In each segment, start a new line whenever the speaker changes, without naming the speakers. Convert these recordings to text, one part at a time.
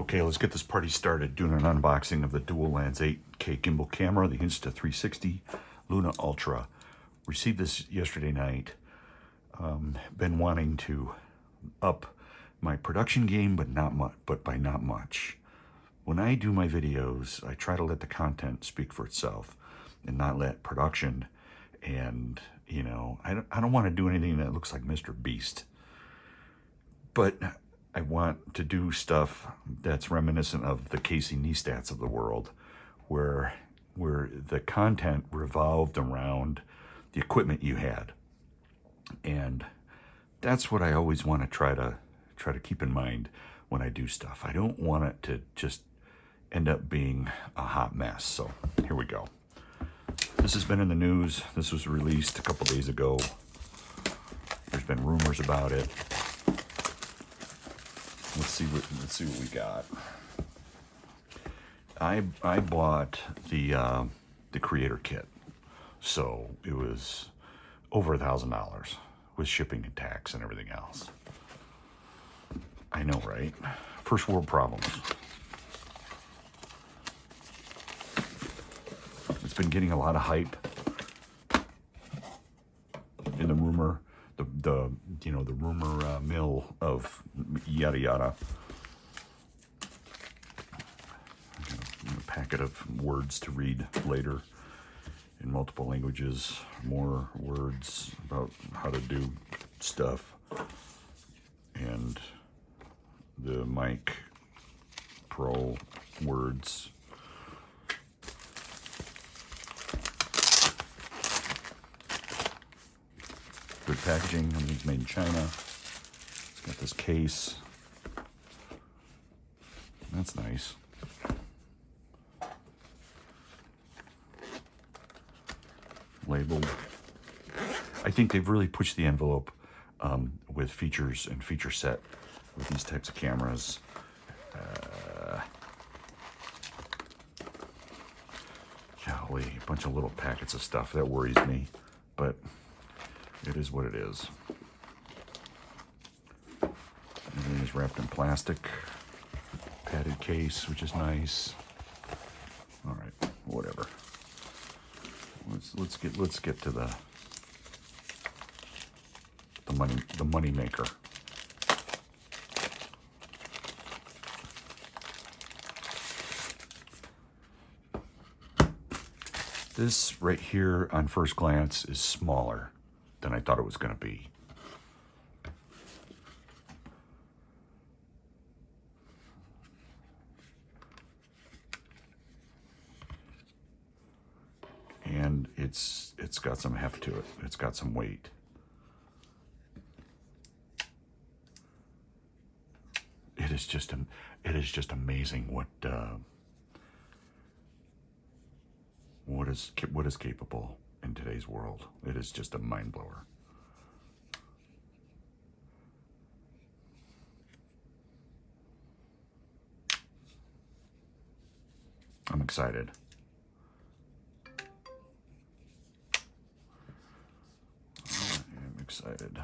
Okay, let's get this party started. Doing an unboxing of the dual lens 8K gimbal camera, the Insta360 Luna Ultra. Received this yesterday night. Been wanting to up my production game, but by not much. When I do my videos, I try to let the content speak for itself and not let production and, you know, I don't want to do anything that looks like Mr. Beast. But I want to do stuff that's reminiscent of the Casey Neistats of the world, where the content revolved around the equipment you had. And that's what I always want to try to keep in mind when I do stuff. I don't want it to just end up being a hot mess. So here we go. This has been in the news. This was released a couple days ago. There's been rumors about it. Let's see what we got. I bought the creator kit, so it was over $1,000 with shipping and tax and everything else. I know, right? First world problems. It's been getting a lot of hype in the rumor. The rumor mill of yada yada. A packet of words to read later in multiple languages. More words about how to do stuff, and the Mic Pro words. Good packaging. Everything's made in China. It's got this case. That's nice. Labeled. I think they've really pushed the envelope with features and feature set with these types of cameras. Golly, a bunch of little packets of stuff. That worries me, but it is what it is. Everything is wrapped in plastic, padded case, which is nice. All right, whatever. Let's get to the money maker. This right here on first glance is smaller than I thought it was going to be. And it's got some heft to it. It's got some weight. It is just amazing what is capable in today's world. It is just a mind blower. I'm excited. I'm excited.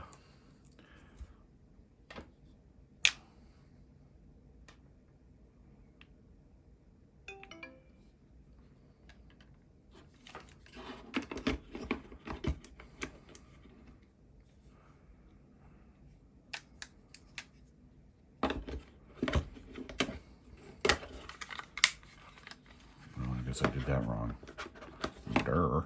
I guess I did that wrong. Durr.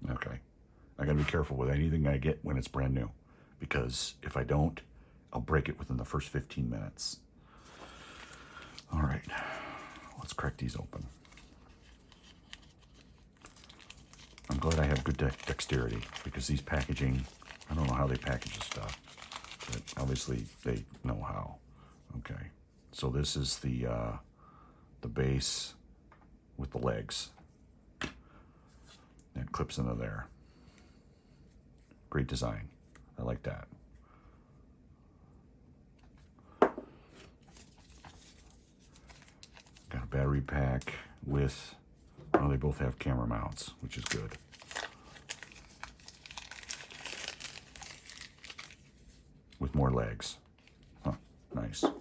Okay. I gotta be careful with anything I get when it's brand new, because if I don't, I'll break it within the first 15 minutes. All right, let's crack these open. I'm glad I have good dexterity, because these packaging, I don't know how they package this stuff, but obviously they know how. Okay, so this is the base with the legs. That clips into there. Great design. I like that. Got a battery pack with, well, they both have camera mounts, which is good. with more legs. Huh, nice. Okay,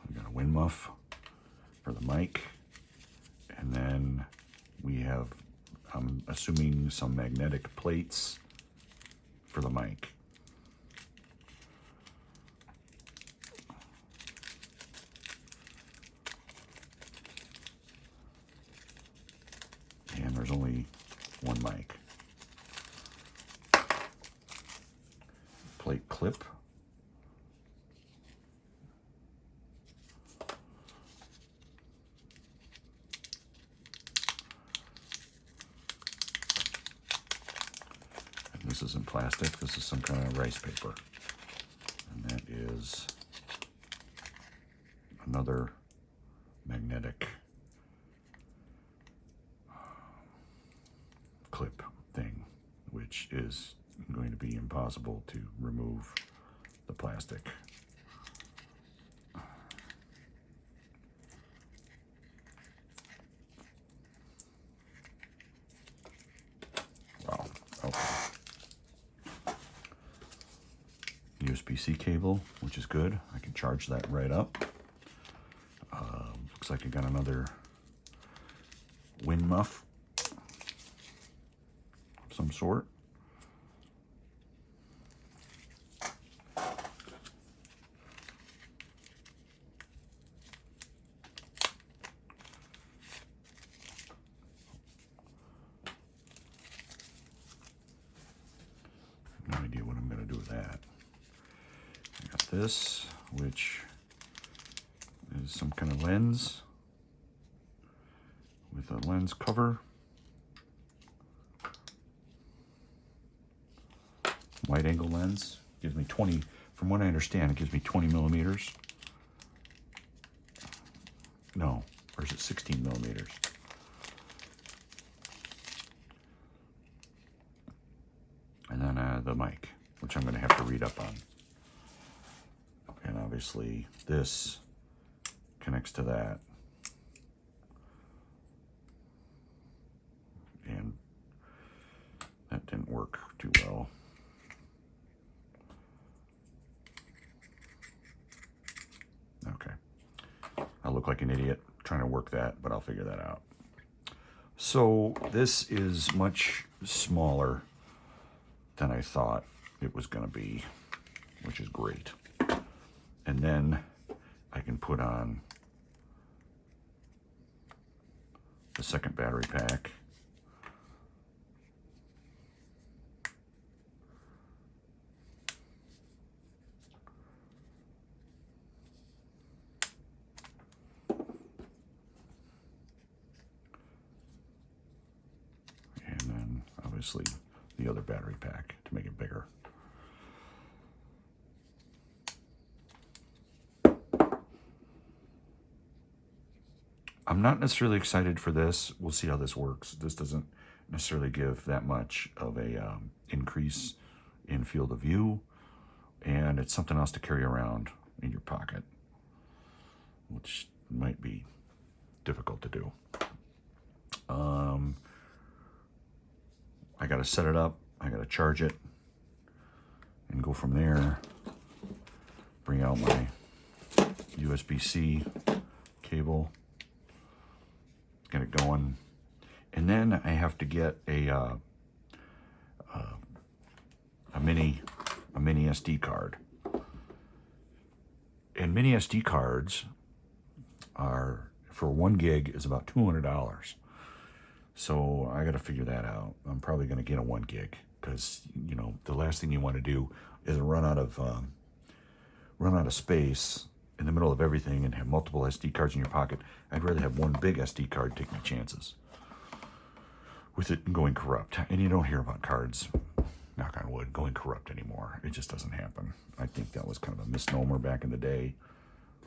we got a wind muff for the mic. And then we have, I'm assuming, some magnetic plates for the mic. And there's only one mic. Plate clip. And this isn't plastic, this is some kind of rice paper. And that is another magnetic clip thing, which is going to be impossible to remove the plastic. Wow, okay. USB-C cable, which is good. I can charge that right up. Looks like I got another wind muff of some sort. No idea what I'm going to do with that. I got this, which is some kind of lens with a lens cover. Wide angle lens. Gives me 20, from what I understand, it gives me 20 millimeters. No, or is it 16 millimeters? And then the mic, which I'm going to have to read up on. And obviously this connects to that. And that didn't work too well. Okay. I look like an idiot trying to work that, but I'll figure that out. So this is much smaller than I thought it was going to be, which is great. And then I can put on the second battery pack. And then obviously the other battery pack to make it bigger. I'm not necessarily excited for this. We'll see how this works. This doesn't necessarily give that much of a increase in field of view, and it's something else to carry around in your pocket, which might be difficult to do. I gotta set it up, I gotta charge it, and go from there. Bring out my USB-C cable, get it going, and then I have to get a mini SD card. And mini SD cards are, for 1 gig, is about $200. So I got to figure that out. I'm probably going to get a 1 gig because, you know, the last thing you want to do is run out of space in the middle of everything and have multiple SD cards in your pocket. I'd rather have one big SD card, take my chances with it going corrupt. And you don't hear about cards, knock on wood, going corrupt anymore. It just doesn't happen. I think that was kind of a misnomer back in the day.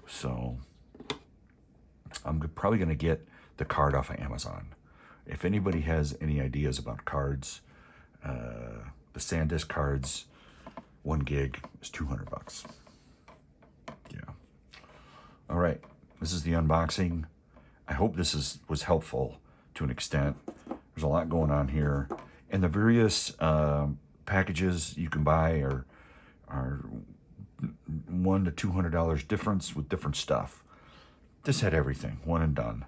So I'm probably going to get the card off of Amazon. If anybody has any ideas about cards, the SanDisk cards, 1 gig is $200. Yeah, All right, this is the unboxing. I hope this was helpful to an extent. There's a lot going on here. And the various packages you can buy are $100 to $200 difference with different stuff. This had everything, one and done.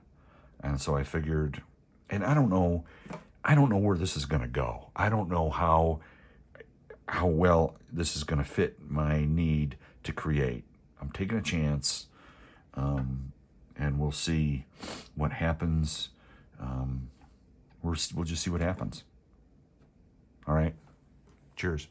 And so I figured, and I don't know where this is going to go. I don't know how well this is going to fit my need to create. I'm taking a chance, and we'll see what happens. We'll just see what happens. All right. Cheers.